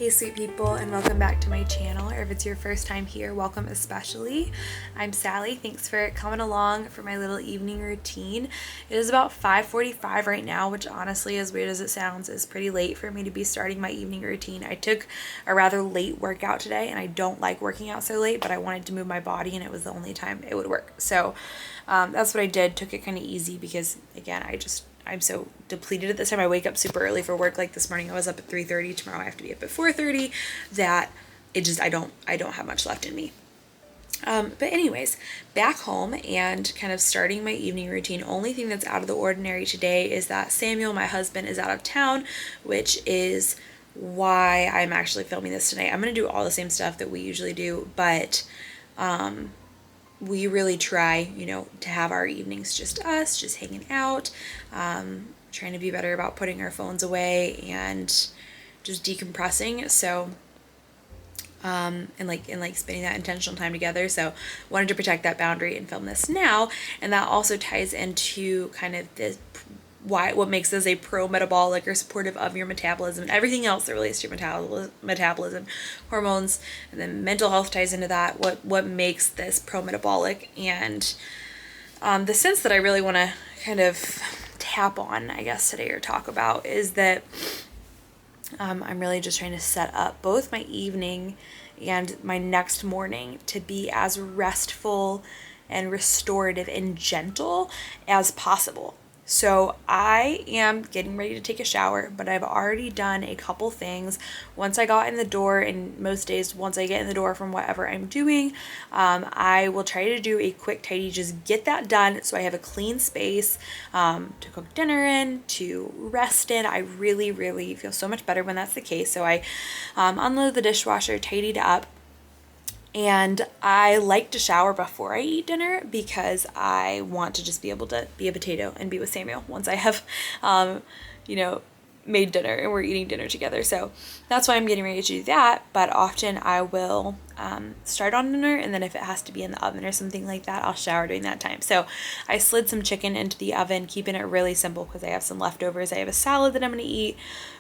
Hey sweet people, and welcome back to my channel, or if it's your first time here, welcome especially. I'm Sally. Thanks for coming along for my little evening routine. It is about 5:45 right now, which honestly, as weird as it sounds, is pretty late for me to be starting my evening routine. I took a rather late workout today, and I don't like working out so late, but I wanted to move my body and it was the only time it would work. So that's what I did. Took it kind of easy because, again, I'm so depleted at this time. I wake up super early for work. Like this morning I was up at 3:30. Tomorrow I have to be up at 4:30. That it just, I don't have much left in me. But anyways, back home and kind of starting my evening routine. Only thing that's out of the ordinary today is that Samuel, my husband, is out of town, which is why I'm actually filming this tonight. I'm going to do all the same stuff that we usually do, but we really try, to have our evenings just us, just hanging out, trying to be better about putting our phones away and just decompressing. So, and spending that intentional time together. So wanted to protect that boundary and film this now. And that also ties into kind of this, what makes this a pro-metabolic or supportive of your metabolism and everything else that relates to your metabolism, hormones, and then mental health ties into that. What makes this pro-metabolic, and the sense that I really want to kind of tap on, I guess, today or talk about is that I'm really just trying to set up both my evening and my next morning to be as restful and restorative and gentle as possible. So I am getting ready to take a shower, but I've already done a couple things. Once I got in the door, and most days once I get in the door from whatever I'm doing, I will try to do a quick tidy, just get that done so I have a clean space to cook dinner in, to rest in. I really, really feel so much better when that's the case. So I unload the dishwasher, tidied up. And I like to shower before I eat dinner because I want to just be able to be a potato and be with Samuel once I have, made dinner and we're eating dinner together. So that's why I'm getting ready to do that. But often I will start on dinner, and then if it has to be in the oven or something like that, I'll shower during that time. So I slid some chicken into the oven, keeping it really simple because I have some leftovers. I have a salad that I'm going to eat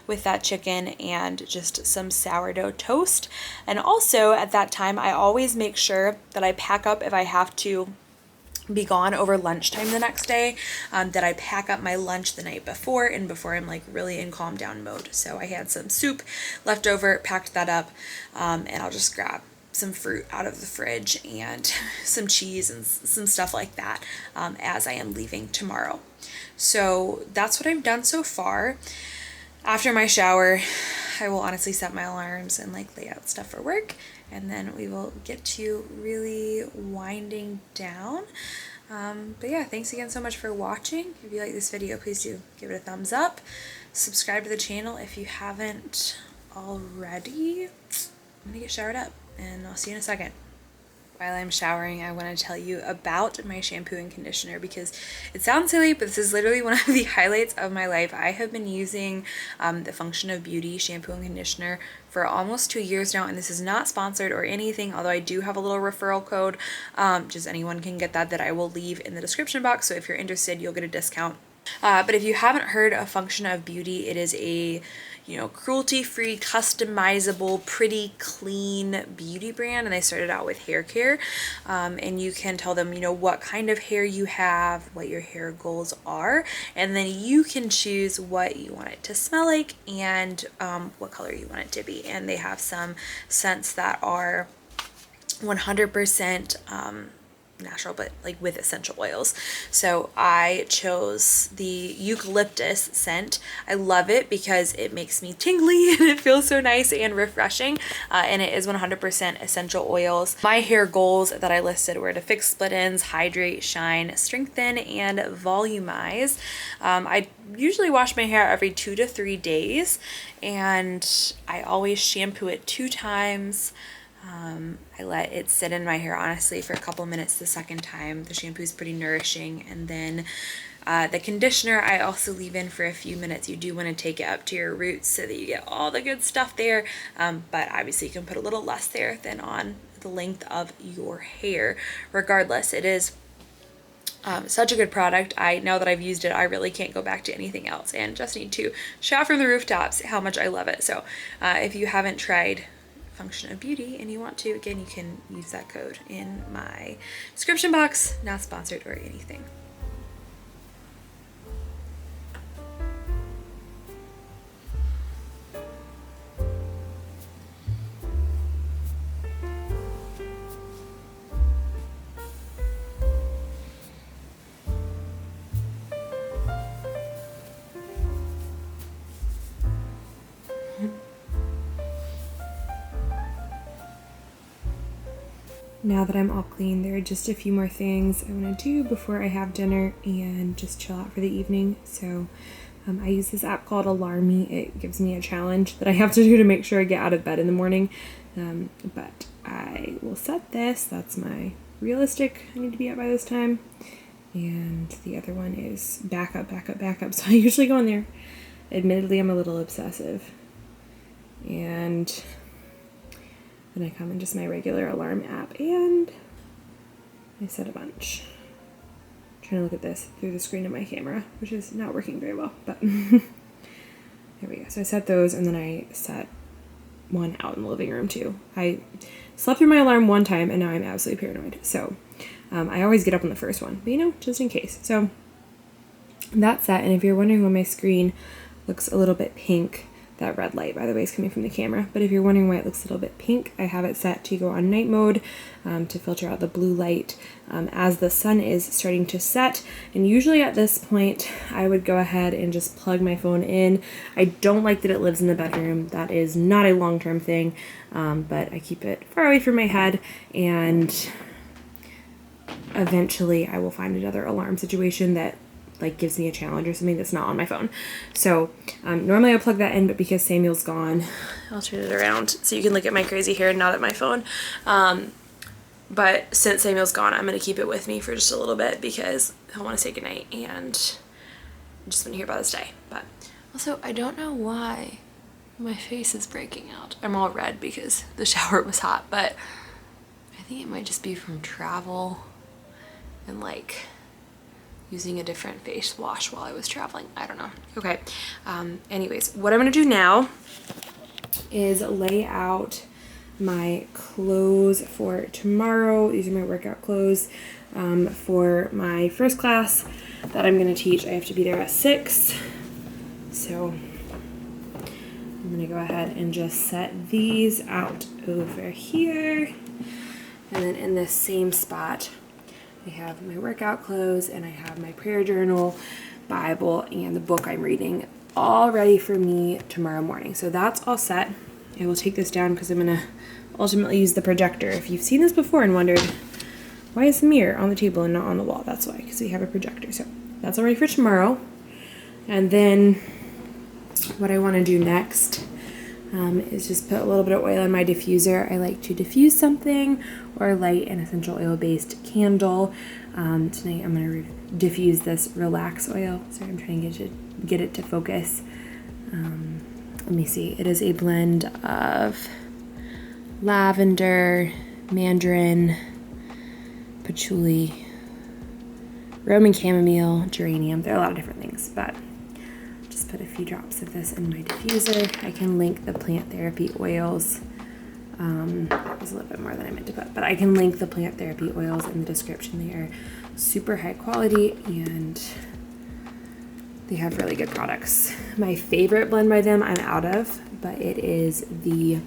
with that chicken and just some sourdough toast. And also at that time, I always make sure that I pack up if I have to be gone over lunchtime the next day, that I pack up my lunch the night before and before I'm like really in calm down mode. So I had some soup left over, packed that up, and I'll just grab some fruit out of the fridge and some cheese and some stuff like that as I am leaving tomorrow. So that's what I've done so far. After my shower, I will honestly set my alarms and lay out stuff for work, and then we will get to really winding down. But yeah, thanks again so much for watching. If you like this video, please do give it a thumbs up. Subscribe to the channel if you haven't already. I'm gonna get showered up, and I'll see you in a second. While I'm showering, I want to tell you about my shampoo and conditioner because it sounds silly, but this is literally one of the highlights of my life. I have been using the Function of Beauty shampoo and conditioner for almost 2 years now, and this is not sponsored or anything, although I do have a little referral code. Just anyone can get that I will leave in the description box, so if you're interested, you'll get a discount. But if you haven't heard of Function of Beauty, it is a cruelty-free, customizable, pretty clean beauty brand, and they started out with hair care, and you can tell them what kind of hair you have, what your hair goals are, and then you can choose what you want it to smell like and what color you want it to be. And they have some scents that are 100% natural, but with essential oils. So I chose the eucalyptus scent. I love it because it makes me tingly and it feels so nice and refreshing, and it is 100% essential oils. My hair goals that I listed were to fix split ends, hydrate, shine, strengthen, and volumize. I usually wash my hair every 2 to 3 days, and I always shampoo it 2 times. I let it sit in my hair honestly for a couple minutes the second time. The shampoo is pretty nourishing, and then the conditioner I also leave in for a few minutes. You do want to take it up to your roots so that you get all the good stuff there, but obviously you can put a little less there than on the length of your hair. Regardless, it is Such a good product. Now that I've used it, I really can't go back to anything else, and just need to shout from the rooftops how much I love it. So if you haven't tried Function of Beauty and you want to, again, you can use that code in my description box. Not sponsored or anything. Now that I'm all clean, there are just a few more things I want to do before I have dinner and just chill out for the evening. So I use this app called Alarm Me. It gives me a challenge that I have to do to make sure I get out of bed in the morning. But I will set this. That's my realistic. I need to be up by this time. And the other one is backup. So I usually go in there. Admittedly, I'm a little obsessive. And then I come in just my regular alarm app and I set a bunch. I'm trying to look at this through the screen of my camera, which is not working very well, but there we go. So I set those, and then I set one out in the living room too. I slept through my alarm one time and now I'm absolutely paranoid. So I always get up on the first one, but just in case. So that's set. And if you're wondering why my screen looks a little bit pink, that red light, by the way, is coming from the camera. But if you're wondering why it looks a little bit pink, I have it set to go on night mode to filter out the blue light as the sun is starting to set. And usually at this point, I would go ahead and just plug my phone in. I don't like that it lives in the bedroom. That is not a long-term thing, but I keep it far away from my head, and eventually I will find another alarm situation that gives me a challenge or something that's not on my phone. So normally I plug that in, but because Samuel's gone, I'll turn it around so you can look at my crazy hair and not at my phone. But since Samuel's gone, I'm going to keep it with me for just a little bit because I want to say goodnight and I'm just going to hear about this day. But also, I don't know why my face is breaking out. I'm all red because the shower was hot, but I think it might just be from travel and using a different face wash while I was traveling. I don't know. Okay. Anyways, what I'm going to do now is lay out my clothes for tomorrow. These are my workout clothes for my first class that I'm going to teach. I have to be there at 6. So I'm going to go ahead and just set these out over here. And then in this same spot, I have my workout clothes and I have my prayer journal, Bible, and the book I'm reading all ready for me tomorrow morning. So that's all set. I will take this down because I'm going to ultimately use the projector. If you've seen this before and wondered, why is the mirror on the table and not on the wall? That's why, because we have a projector. So that's all ready for tomorrow. And then what I want to do next is just put a little bit of oil in my diffuser. I like to diffuse something or light an essential oil based candle. Tonight I'm going to diffuse this Relax oil. Sorry, I'm trying to get it to focus. Let me see. It is a blend of lavender, mandarin, patchouli, Roman chamomile, geranium. There are a lot of different things, but just put a few drops of this in my diffuser. I can link the plant therapy oils. That was a little bit more than I meant to put, but I can link the plant therapy oils in the description. They are super high quality and they have really good products. My favorite blend by them I'm out of, but it is the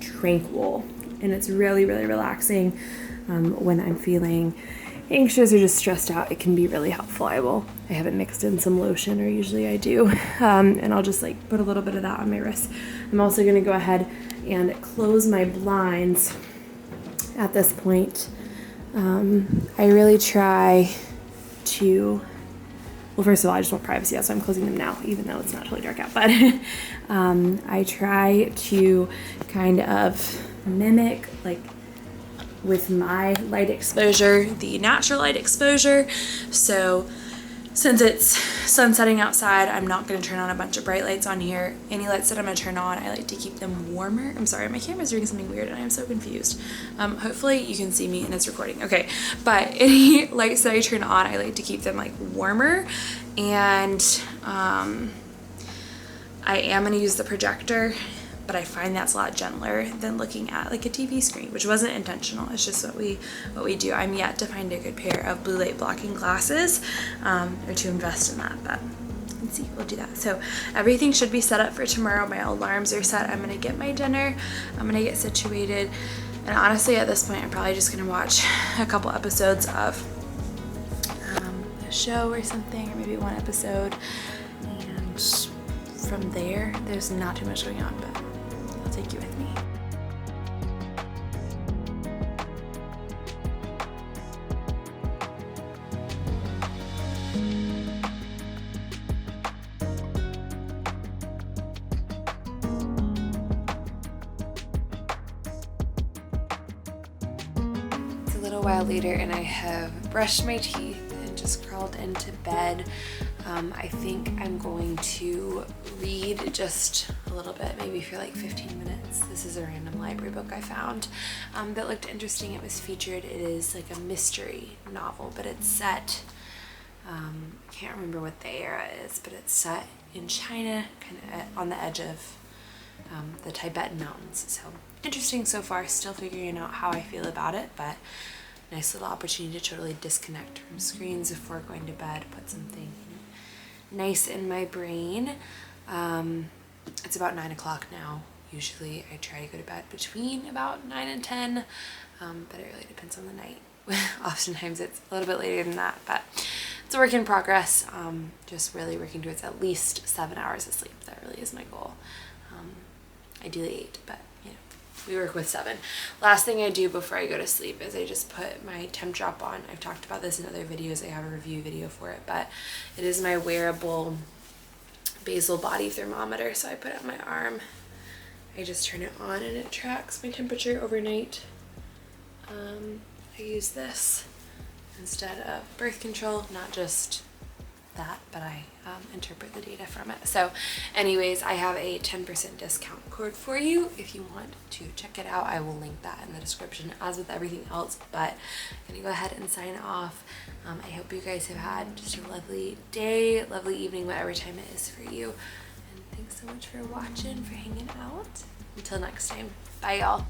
Tranquil, and it's really, really relaxing when I'm feeling anxious or just stressed out. It can be really helpful. I have it mixed in some lotion, or usually I do, and I'll just put a little bit of that on my wrist. I'm also going to go ahead and close my blinds at this point. I really try to, well, first of all, I just want privacy. That's why I'm closing them now, even though it's not totally dark out. But I try to kind of mimic, with my light exposure, the natural light exposure. So Since it's sunsetting outside, I'm not going to turn on a bunch of bright lights on here. Any lights that I'm going to turn on, I like to keep them warmer. I'm sorry, my camera's doing something weird and I'm so confused. Hopefully you can see me and it's recording. Okay, but any lights that I turn on, I like to keep them like warmer. And I am going to use the projector, but I find that's a lot gentler than looking at like a TV screen, which wasn't intentional. It's just what we do. I'm yet to find a good pair of blue light blocking glasses, or to invest in that, but let's see, we'll do that. So everything should be set up for tomorrow. My alarms are set. I'm gonna get my dinner. I'm gonna get situated. And honestly, at this point, I'm probably just gonna watch a couple episodes of a show or something, or maybe one episode. And from there, there's not too much going on, but I'll take you with me. It's a little while later and I have brushed my teeth and just crawled into bed. I think I'm going to read just a little bit, maybe for like 15 minutes. This is a random library book I found that looked interesting. It was featured. It is like a mystery novel, but it's set, I can't remember what the era is, but it's set in China, kind of on the edge of the Tibetan mountains. So interesting so far, still figuring out how I feel about it, but nice little opportunity to totally disconnect from screens before going to bed, put something nice in my brain. It's about 9 o'clock now. Usually I try to go to bed between about 9 and 10, but it really depends on the night. Oftentimes it's a little bit later than that, but it's a work in progress. Just really working towards at least 7 hours of sleep. That really is my goal. Ideally 8, but you know, we work with 7. Last thing I do before I go to sleep is I just put my temp drop on. I've talked about this in other videos. I have a review video for it, but it is my wearable basal body thermometer. So I put it on my arm. I just turn it on and it tracks my temperature overnight. I use this instead of birth control, not just that, but I interpret the data from it. So anyways, I have a 10% discount code for you if you want to check it out. I will link that in the description as with everything else, but I'm gonna go ahead and sign off. I hope you guys have had just a lovely day, lovely evening, whatever time it is for you. And thanks so much for watching, for hanging out. Until next time, bye y'all.